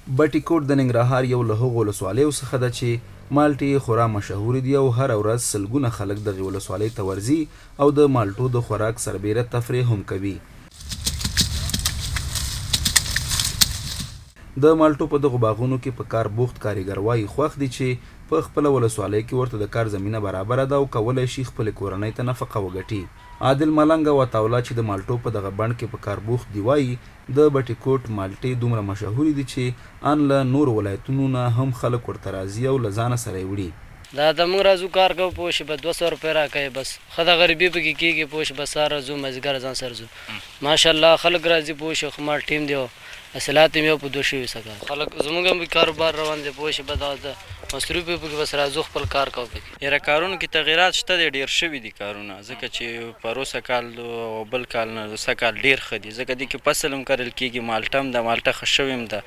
بټي کوټ د ننګرهار یو له هغو ولسوالیو څخه ده چې مالټې خورا مشهورې دي او هره ورځ سلګونه خلک دغې ولسوالۍ ته ورځي او د مالټو د خوراک سربیره تفریح هم کوي. د مالټو په دغو باغونو کې په کار بوخت کارګر وایي خوښ دي چې په خپله ولسوالۍ کې ورته د کار زمینه برابره ده او کولی شي خپلې کورنۍ ته نفقه وګټي. عادل ملنګ او عطاالله چې د مالټو په دغه بڼ کې په کار بوخت دي وایي د بټي کوټ مالټې دومره مشهورې دي چې ان له نورو ولایتونو نه هم خلک ورته راځي او له ځانه سره یې وړي. دا د موږ راځو کار کوو پوه شي به 200 روپۍ راکوي بس ښه د غریبي پکې کېږي پوه شي بس سهار راځو مازدیګر ځان سره ځو ماشاءالله خلک راځي پوه شي خو مال ټیم دی او حاصلات یې یو په 2 شوي څخه خلک زموږ هم کاروبار روان دی پوه شي به دا د مصروف یې پکې بس راځو خپل کار کوو پکې. یاره کارونو کې تغیرات شته دی ډېر شوي دي کارونه ځکه چې پروسه کال او بل کال نه دوسه کال ډېر ښه دي ځکه دې کې فصل هم کرل کېږي مالټه هم ده مالټه ښه شوې هم ده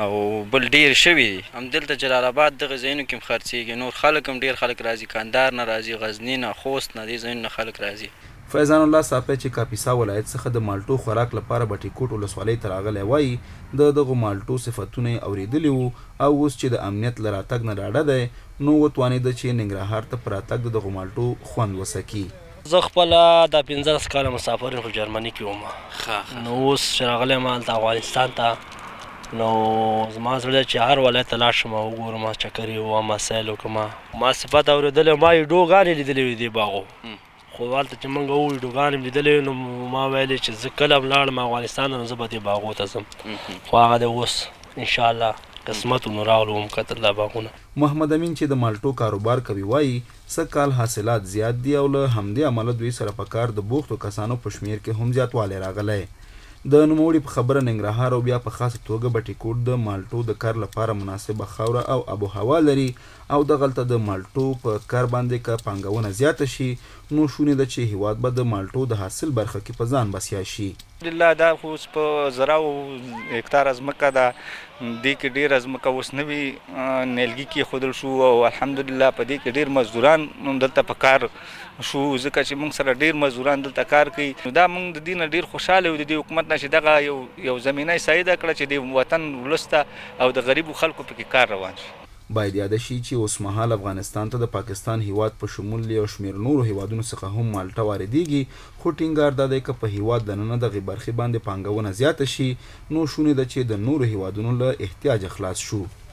او بل ډېر شوي دي همدلته جلال آباد دغه ځایونو کې هم خرڅېږي نور خلک هم ډېر خلک راځي کندهار نه راځي غزني نه خوست نه دې ځایونو نه خلک راځي. فیضان الله صافی چې کاپیسا ولایت څخه د مالټو خوراک لپاره بټي کوټ ولسوالۍ ته راغلی وایي د دغو مالټو صفتونه یې اورېدلي وو او اوس چې د امنیت له راتګ نه ډاډه دی نو وتوانېده چې ننګرهار ته په راتګ د دغو مالټو خوند وسکي. زه خپله دا 15 کاله مسافر یم په جرمني کې وم نو اوس چې راغلی یم هلته افغانستان ته نو زما زړه چې هر ولایت ته لاړ شم وګورم چکر یې ووهم سیل وکړم ما صفت اورېدلی ما ویډیوګانې لیدلې وې دې باغو خو هلته چې موږ ویډیوګانې مې لیدلې نو ما ویلې چې زه کله هم لاړم افغانستان ته نو زه به دې باغو ته ځم خو هغه دی اوس انشاءالله قسمت نو راغلو وم کتل دا باغونه. محمد امین چې د مالټو کاروبار کوي وایي څه کال حاصلات زیات دي او له همدې امله دوی سره په کار د بوختو کسانو په شمیر کې هم زیاتوالی راغلی. د نوموړي په خبره ننګرهار او بیا په خاصه توګه بټي کوټ د مالټو د کار لپاره مناسبه خاوره او آب و هوا لري او دغلته د مالټو په کار باندې که پانګونه زیاته شي نو شونې ده چې هیواد به د مالټو د حاصل برخه کې په ځان بسیا شي. الحمدلله دا خو اوس په زراو هکتاره ځمکه ده دې کې ډېره ځمکه اوس نوي نیلګي کېښودل شو او الحمدلله په دې کې ډېر مزدوران دلته په کار شو ځکه چې موږ سره ډېر مزدوران دلته کار کوي نو دا موږ د دې نه ډېر خوشحاله یو د دې حکومت نه چې دغه یو زمینه یې سایده کړه چې د وطن ولس ته او د غریبو خلکو پکې کار روان شي. باید یاده شي چې اوس مهال افغانستان ته د پاکستان هیواد په شمول یو شمېر نورو هیوادونو څخه هم مالټه واردېږي خو ټینګار دا دی که په هیواد دننه دغې برخې باندې پانګونه زیاته شي نو شونې ده چې د نورو هیوادونو له احتیاجه خلاص شو.